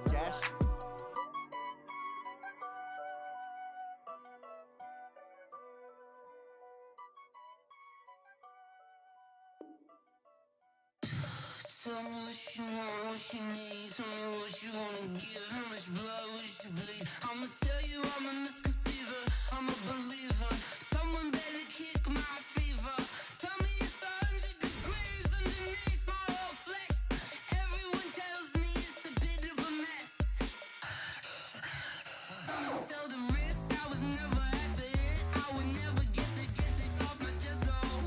dash. Tell me what you want, what you need. Tell me what you wanna give. How much blood would you bleed? I'ma tell you I'm a misconceiver. I'm a believer. Someone better kick my fever. Tell me it's 100 degrees underneath my whole flesh. Everyone tells me it's a bit of a mess. I'ma tell the risk I was never at the end. I would never get this off my chest. Oh,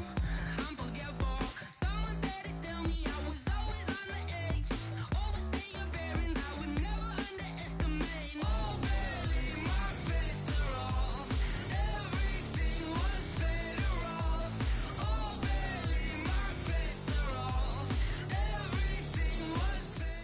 I'm forgetful. Someone better tell me I was always on the edge. Overstay your bearings, I would never underestimate. Oh, barely, my bets are off. Everything was better off. Oh, barely, my bets are off. Everything was better.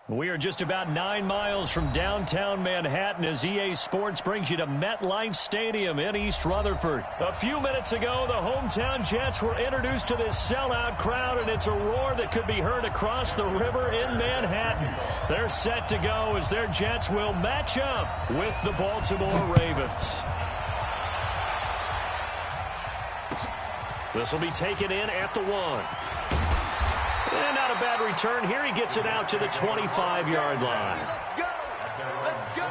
We are just about 9 miles from downtown Manhattan as EA Sports brings you to MetLife Stadium in East Rutherford. A few minutes ago, the hometown Jets were introduced to this sellout crowd, and it's a roar that could be heard across the river in Manhattan. They're set to go as their Jets will match up with the Baltimore Ravens. This will be taken in at the 1. And not a bad return here. He gets it out to the 25-yard line. Let's go.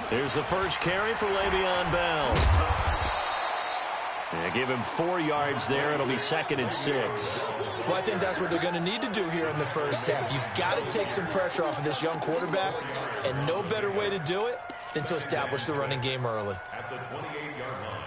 Here's the first carry for Le'Veon Bell. And give him 4 yards there. It'll be 2nd and 6. Well, I think that's what they're going to need to do here in the first half. You've got to take some pressure off of this young quarterback, and no better way to do it than to establish the running game early. At the 28-yard line.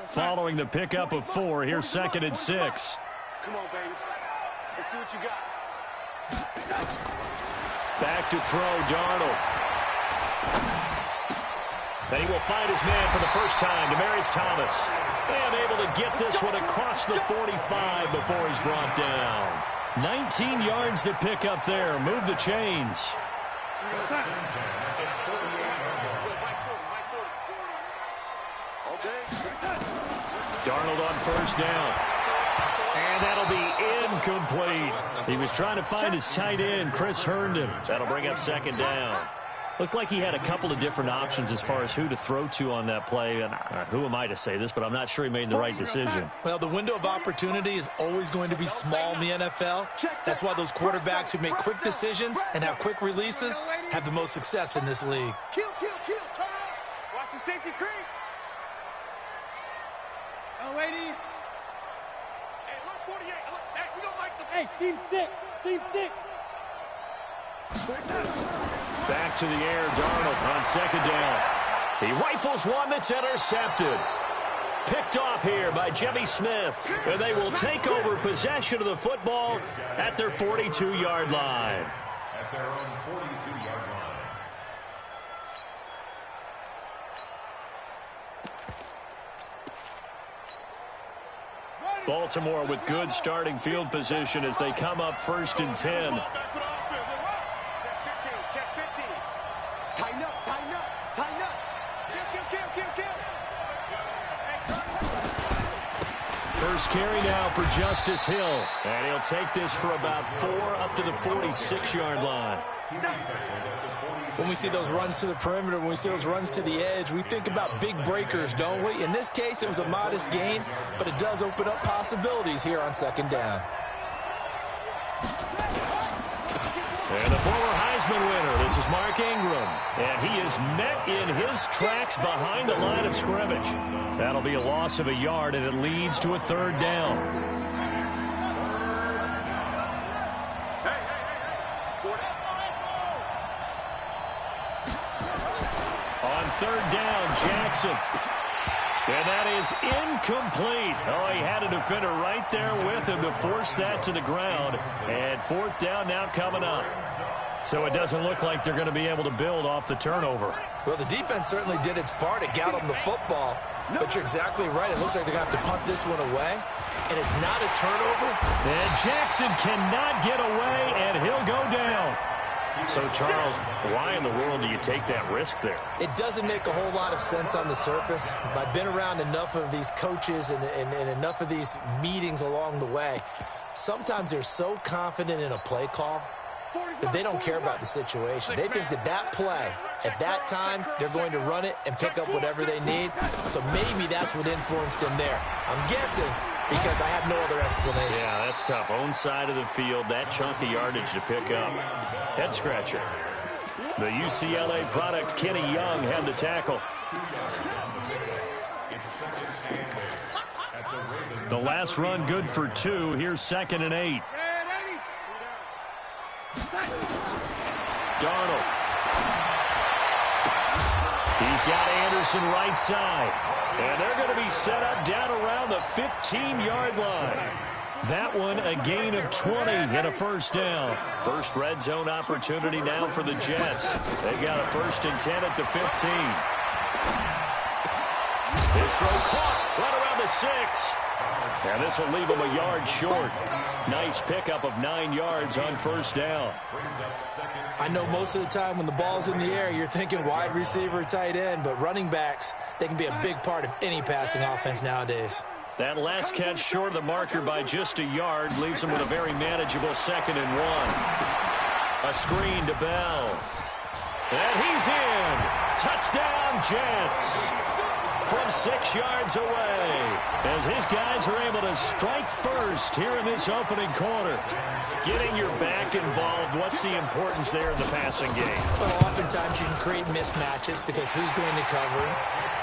Following the pickup of 4, here's 2nd and 6. Come on, baby. Let's see what you got. Back to throw, Darnold. And he will find his man for the first time, Demaryius Thomas. And able to get this one across the 45 before he's brought down. 19 yards to pick up there. Move the chains. Darnold on first down. And that'll be incomplete. He was trying to find his tight end, Chris Herndon. That'll bring up 2nd down. Looked like he had a couple of different options as far as who to throw to on that play. And who am I to say this, but I'm not sure he made the right decision. Well, the window of opportunity is always going to be small in the NFL. That's why those quarterbacks who make quick decisions and have quick releases have the most success in this league. Kill. Turn around. Watch the safety creep. Oh, lady. Hey, look, 48. Look, hey, we don't like the... Hey, seam 6. Back to the air, Darnold on 2nd down. He rifles one that's intercepted. Picked off here by Jimmy Smith. And they will take over possession of the football at their 42-yard line. At their own 42-yard line. Baltimore with good starting field position as they come up 1st and 10. Check 15. Tighten up. Kill. First carry now for Justice Hill. And he'll take this for about 4 up to the 46-yard line. When we see those runs to the perimeter, when we see those runs to the edge, we think about big breakers, don't we? In this case, it was a modest gain, but it does open up possibilities here on 2nd down. And the former Heisman winner, this is Mark Ingram. And he is met in his tracks behind the line of scrimmage. That'll be a loss of a yard, and it leads to a third down. On third down, Jackson. And that is incomplete. Oh, he had a defender right there with him to force that to the ground. And fourth down now coming up. So it doesn't look like they're going to be able to build off the turnover. Well, the defense certainly did its part to get them the football. But you're exactly right. It looks like they're going to have to punt this one away. And it's not a turnover. And Jackson cannot get away, and he'll go down. So, Charles, why in the world do you take that risk there? It doesn't make a whole lot of sense on the surface. I've been around enough of these coaches and enough of these meetings along the way. Sometimes they're so confident in a play call that they don't care about the situation. They think that that play, at that time, they're going to run it and pick up whatever they need. So maybe that's what influenced him there. I'm guessing because I have no other explanation. Yeah, that's tough. Own side of the field, that chunk of yardage to pick up. Head scratcher. The UCLA product, Kenny Young, had the tackle. The last run good for 2. Here's 2nd and 8. Darnold. He's got Anderson right side. And they're going to be set up down around the 15-yard line. That one a gain of 20 and a first down. First red zone opportunity now for the Jets. They've got a 1st and 10 at the 15. His throw caught right around the 6. And this will leave him a yard short. Nice pickup of 9 yards on first down. I know most of the time when the ball's in the air, you're thinking wide receiver, tight end, but running backs, they can be a big part of any passing offense nowadays. That last catch short of the marker by just a yard leaves him with a very manageable 2nd and 1. A screen to Bell. And he's in. Touchdown, Jets. From 6 yards away, as his guys are able to strike first here in this opening quarter. Getting your back involved, what's the importance there in the passing game? Well, oftentimes you can create mismatches because who's going to cover him,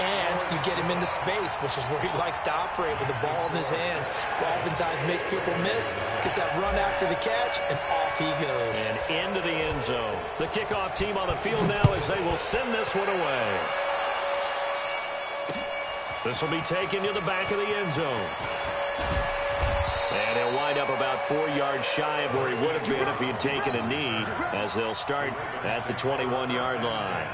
and you get him into space, which is where he likes to operate with the ball in his hands. Oftentimes makes people miss, gets that run after the catch, and off he goes. And into the end zone. The kickoff team on the field now as they will send this one away. This will be taken to the back of the end zone. And he'll wind up about 4 yards shy of where he would have been if he had taken a knee, as they'll start at the 21-yard line.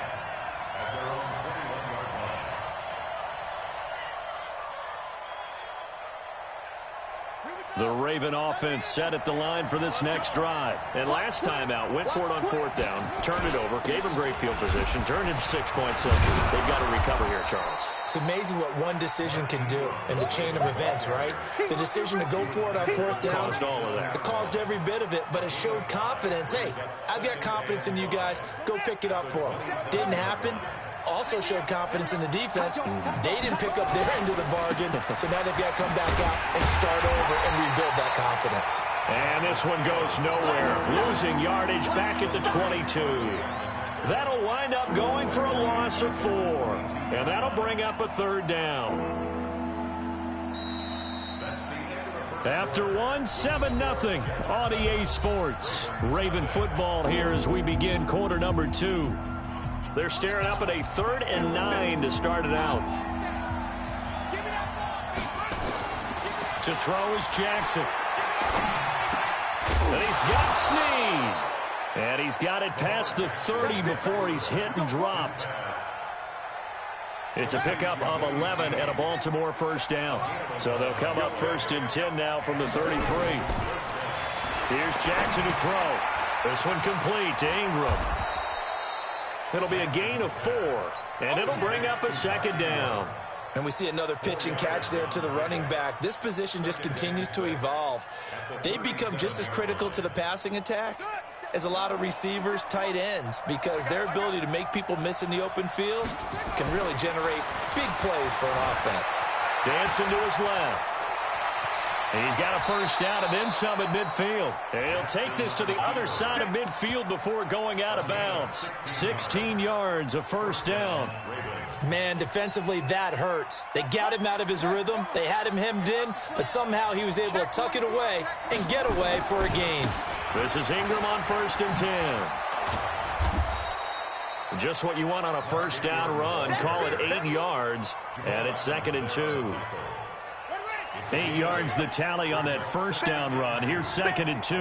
The Raven offense set at the line for this next drive. And last time out, went for it on 4th down, turned it over, gave him great field position, turned into 6 points. They've got to recover here, Charles. It's amazing what one decision can do in the chain of events, right? The decision to go for it on 4th down. Caused all of that. It caused every bit of it, but it showed confidence. Hey, I've got confidence in you guys. Go pick it up for them. Didn't happen. Also showed confidence in the defense. They didn't pick up their end of the bargain, so now they've got to come back out and start over and rebuild that confidence. And this one goes nowhere. Losing yardage back at the 22. That'll wind up going for a loss of 4. And that'll bring up a 3rd down. After 7-0 on EA Sports. Raven football here as we begin quarter number 2. They're staring up at a 3rd and 9 to start it out. To throw is Jackson. And he's got Snead. And he's got it past the 30 before he's hit and dropped. It's a pickup of 11 and a Baltimore first down. So they'll come up 1st and 10 now from the 33. Here's Jackson to throw. This one complete to Ingram. It'll be a gain of 4, and it'll bring up a 2nd down. And we see another pitch and catch there to the running back. This position just continues to evolve. They become just as critical to the passing attack as a lot of receivers, tight ends, because their ability to make people miss in the open field can really generate big plays for an offense. Dancing to his left. He's got a first down and then some at midfield. And he'll take this to the other side of midfield before going out of bounds. 16 yards, a first down. Man, defensively, that hurts. They got him out of his rhythm. They had him hemmed in, but somehow he was able to tuck it away and get away for a gain. This is Ingram on 1st and 10. Just what you want on a first down run. Call it 8 yards, and it's 2nd and 2. 8 yards the tally on that first down run. Here's 2nd and 2.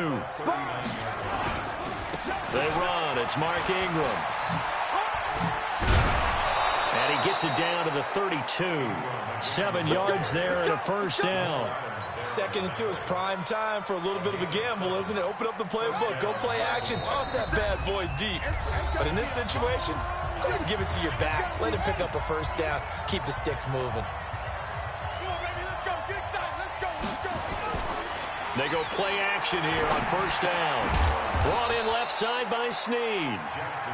They run. It's Mark Ingram. And he gets it down to the 32. 7 yards there and a first down. 2nd and 2 is prime time for a little bit of a gamble, isn't it? Open up the playbook. Go play action. Toss that bad boy deep. But in this situation, go ahead and give it to your back. Let him pick up a first down. Keep the sticks moving. They go play action here on first down. Brought in left side by Snead.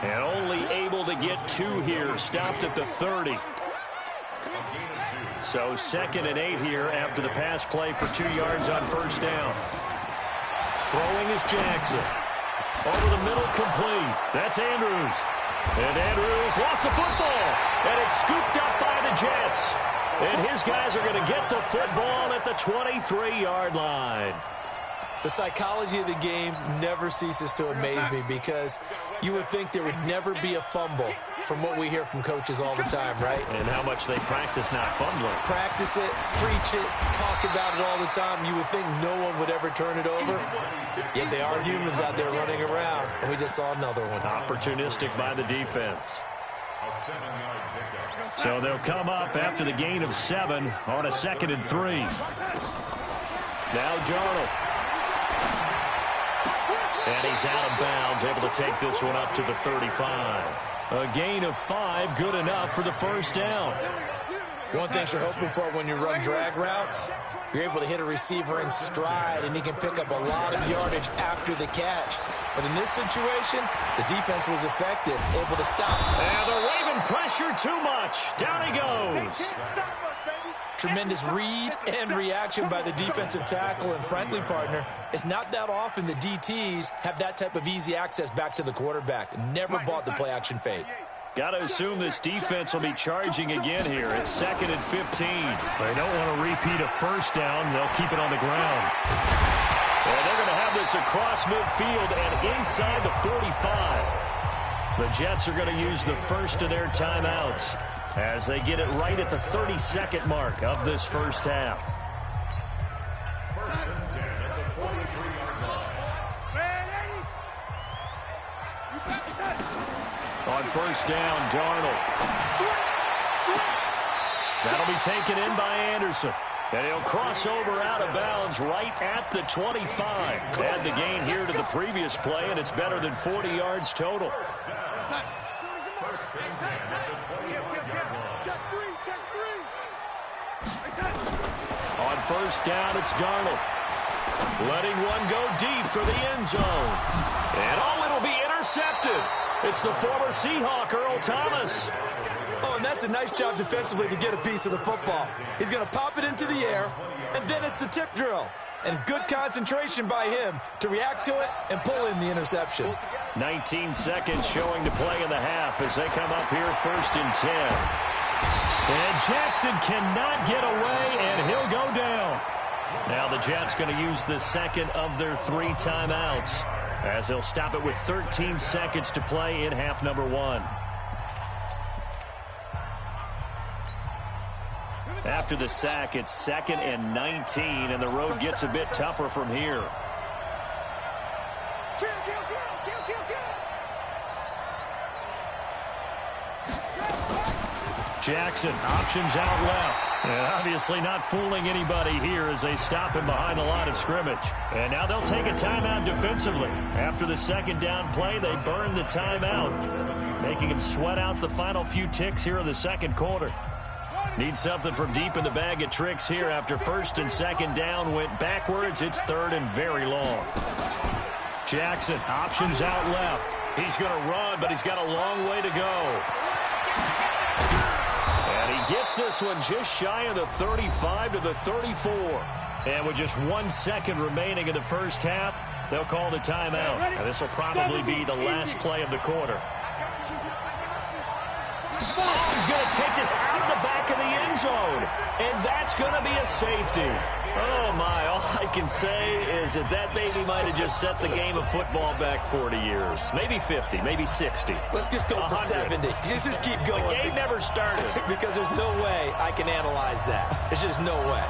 And only able to get 2 here. Stopped at the 30. So 2nd and 8 here after the pass play for 2 yards on first down. Throwing is Jackson. Over the middle, complete. That's Andrews. And Andrews lost the football. And it's scooped up by the Jets. And his guys are going to get the football at the 23-yard line. The psychology of the game never ceases to amaze me because you would think there would never be a fumble from what we hear from coaches all the time, right? And how much they practice not fumbling. Practice it, preach it, talk about it all the time. You would think no one would ever turn it over. Yet they are humans out there running around, and we just saw another one. Opportunistic by the defense. So they'll come up after the gain of 7 on a 2nd and 3. Now Darnold. And he's out of bounds, able to take this one up to the 35. A gain of 5, good enough for the first down. One thing you're hoping for when you run drag routes, you're able to hit a receiver in stride, and he can pick up a lot of yardage after the catch. But in this situation, the defense was effective, able to stop. And the Raven pressure too much. Down he goes. Tremendous read and reaction by the defensive tackle, and frankly, partner, it's not that often the DTs have that type of easy access back to the quarterback. Never bought the play-action fade. Got to assume this defense will be charging again here. It's 2nd and 15. They don't want to repeat a first down. They'll keep it on the ground. And they're going to have this across midfield and inside the 45. The Jets are going to use the first of their timeouts as they get it right at the 32nd mark of this first half. On first down, Darnold. That'll be taken in by Anderson. And he'll cross over out of bounds right at the 25. Add the gain here to the previous play, and it's better than 40 yards total. On first down, it's Darnold. Letting one go deep for the end zone. And it'll be intercepted. It's the former Seahawk, Earl Thomas. Oh, and that's a nice job defensively to get a piece of the football. He's going to pop it into the air, and then it's the tip drill. And good concentration by him to react to it and pull in the interception. 19 seconds showing to play in the half as they come up here 1st and 10. And Jackson cannot get away, and he'll go down. Now the Jets going to use the second of their 3 timeouts as they'll stop it with 13 seconds to play in half number 1. After the sack, it's 2nd and 19, and the road gets a bit tougher from here. Jackson, options out left. And obviously not fooling anybody here as they stop him behind the line of scrimmage. And now they'll take a timeout defensively. After the second down play, they burn the timeout, making him sweat out the final few ticks here in the second quarter. Need something from deep in the bag of tricks here after 1st and 2nd down went backwards. It's 3rd and very long. Jackson, options out left. He's going to run, but he's got a long way to go. And he gets this one just shy of the 35 to the 34. And with just 1 second remaining in the first half, they'll call the timeout. And this will probably be the last play of the quarter. Oh, he's going to take this out of the back of the end zone. And that's going to be a safety. Oh, my. All I can say is that baby might have just set the game of football back 40 years. Maybe 50, maybe 60. Let's just go for 70. Just keep going. The game never started. Because there's no way I can analyze that. There's just no way.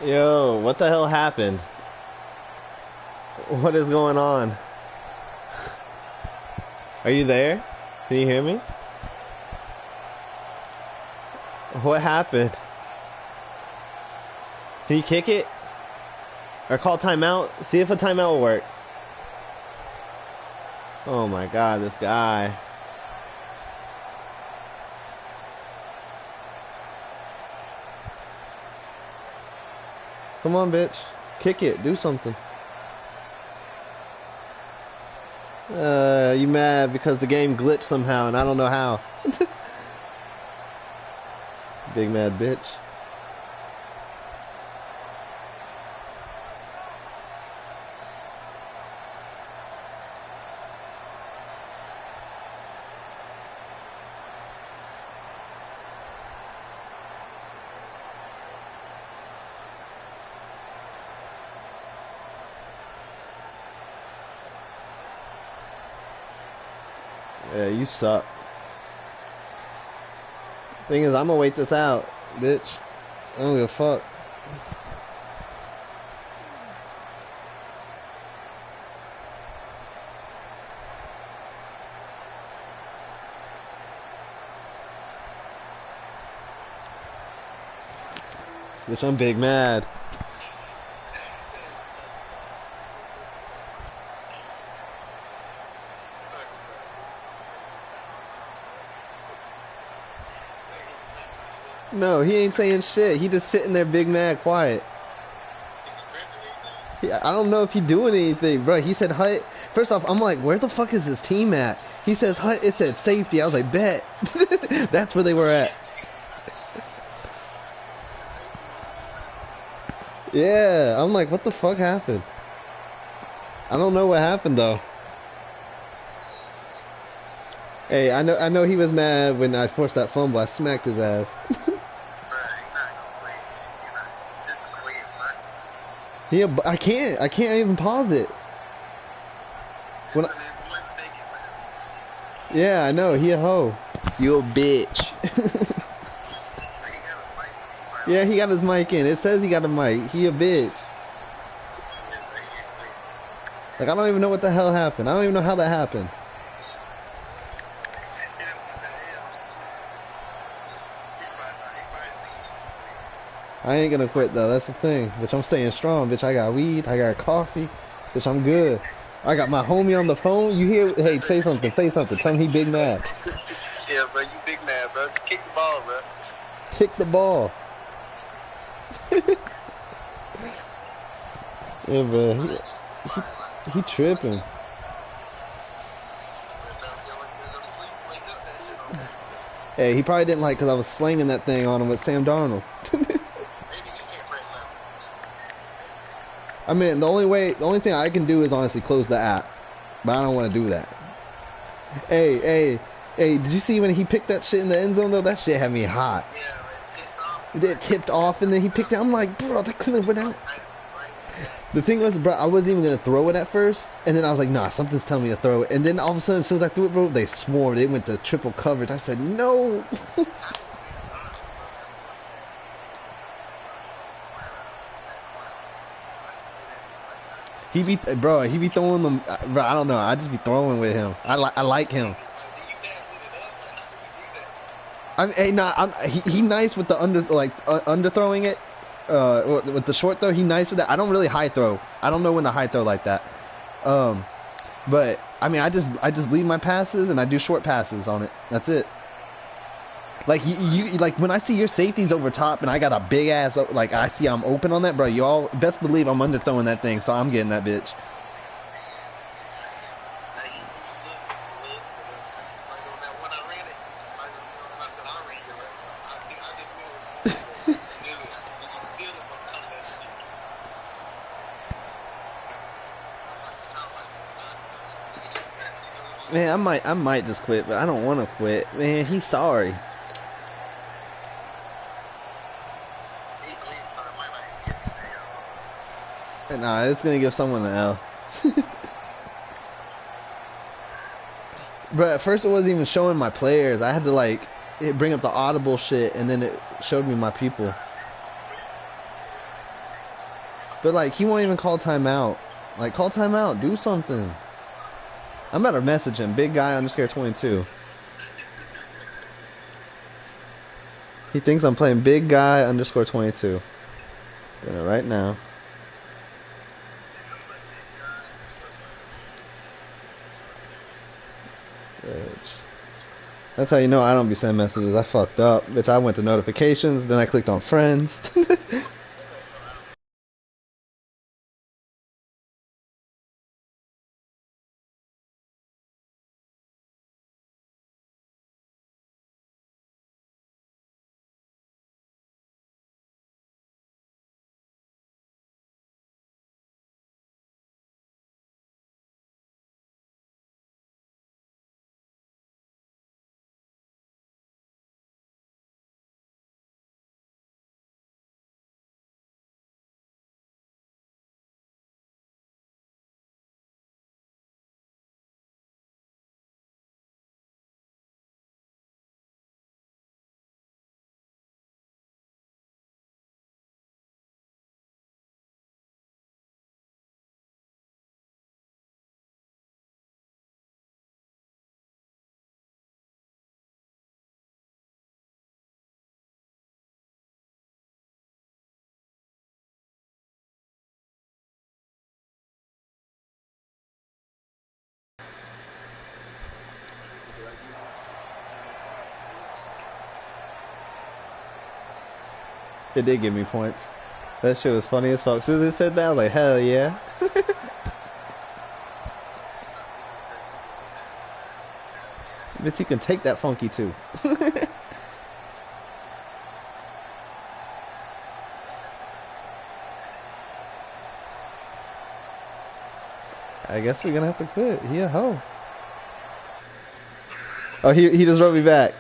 Yo, what the hell happened? What is going on? Are you there? Can you hear me? What happened? Can you kick it? Or call timeout? See if a timeout will work. Oh my god, this guy. Come on, bitch. Kick it. Do something. You mad because the game glitched somehow and I don't know how. Big mad bitch. Yeah, you suck. Thing is, I'm gonna wait this out, bitch. I don't give a fuck. Bitch, I'm big mad. No, he ain't saying shit. He just sitting there big mad quiet. I don't know if he doing anything, bro. He said hut. First off, I'm like, where the fuck is his team at? He says hut. It said safety. I was like, bet. That's where they were at. Yeah, I'm like, what the fuck happened? I don't know what happened though. Hey, I know he was mad when I forced that fumble. I smacked his ass. Yeah, but I can't even pause it. When yeah, I know, he a hoe. You a bitch. Yeah, he got his mic in. It says he got a mic. He a bitch. Like, I don't even know what the hell happened. I don't even know how that happened. I ain't gonna quit though, that's the thing. Bitch, I'm staying strong, bitch. I got weed, I got coffee. Bitch, I'm good. I got my homie on the phone. You hear? Hey, say something. Say something. Tell him he big mad. Yeah, bro, you big man, bro. Just kick the ball, bro. Kick the ball. Yeah, bro. He tripping. Hey, he probably didn't like because I was slinging that thing on him with Sam Darnold. I mean, the only thing I can do is honestly close the app, but I don't want to do that. Hey, did you see when he picked that shit in the end zone though? That shit had me hot. It tipped off and then he picked it. I'm like, bro, that couldn't have went out. The thing was, bro, I wasn't even gonna throw it at first, and then I was like, nah, something's telling me to throw it. And then all of a sudden, as soon as I threw it, bro, they swarmed. They went to triple coverage. I said, no. He be throwing them, bro. I don't know. I just be throwing with him. I like him. He nice with the underthrowing it. With the short throw, he nice with that. I don't really high throw. I don't know when to high throw like that. But I mean, I just leave my passes and I do short passes on it. That's it. Like you like when I see your safeties over top and I got a big ass like I see I'm open on that, bro. You all best believe I'm underthrowing that thing, so I'm getting that bitch. Man, I might just quit, but I don't want to quit. Man, he's sorry. Nah, it's gonna give someone an L. Bro, at first it wasn't even showing my players. I had to like bring up the audible shit, and then it showed me my people. But like, he won't even call timeout. Like, call timeout. Do something. I'm about to message him. Big guy underscore 22. He thinks I'm playing big guy underscore 22. Doing it right now. Bitch. That's how you know I don't be sending messages. I fucked up. Bitch, I went to notifications, then I clicked on friends. It did give me points. That shit was funny as fuck. As soon as it said that, I was like, hell yeah. But you can take that funky too. I guess we're gonna have to quit. He a hoe. Oh, he just wrote me back.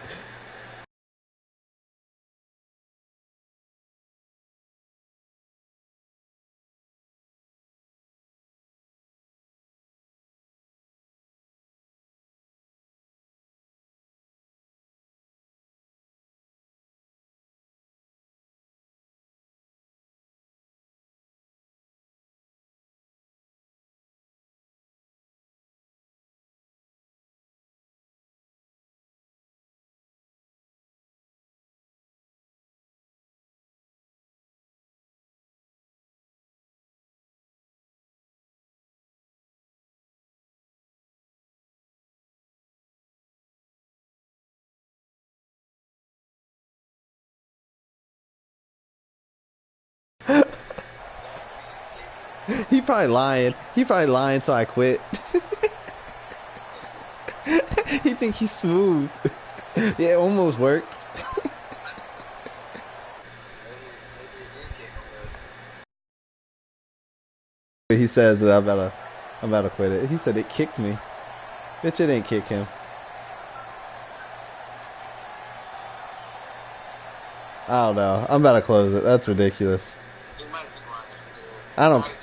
He probably lying. He probably lying, so I quit. He think he's smooth. Yeah, it almost worked. He says that I'm about to quit it. He said it kicked me. Bitch, it ain't kick him. I don't know. I'm about to close it. That's ridiculous. He might be lying. I don't.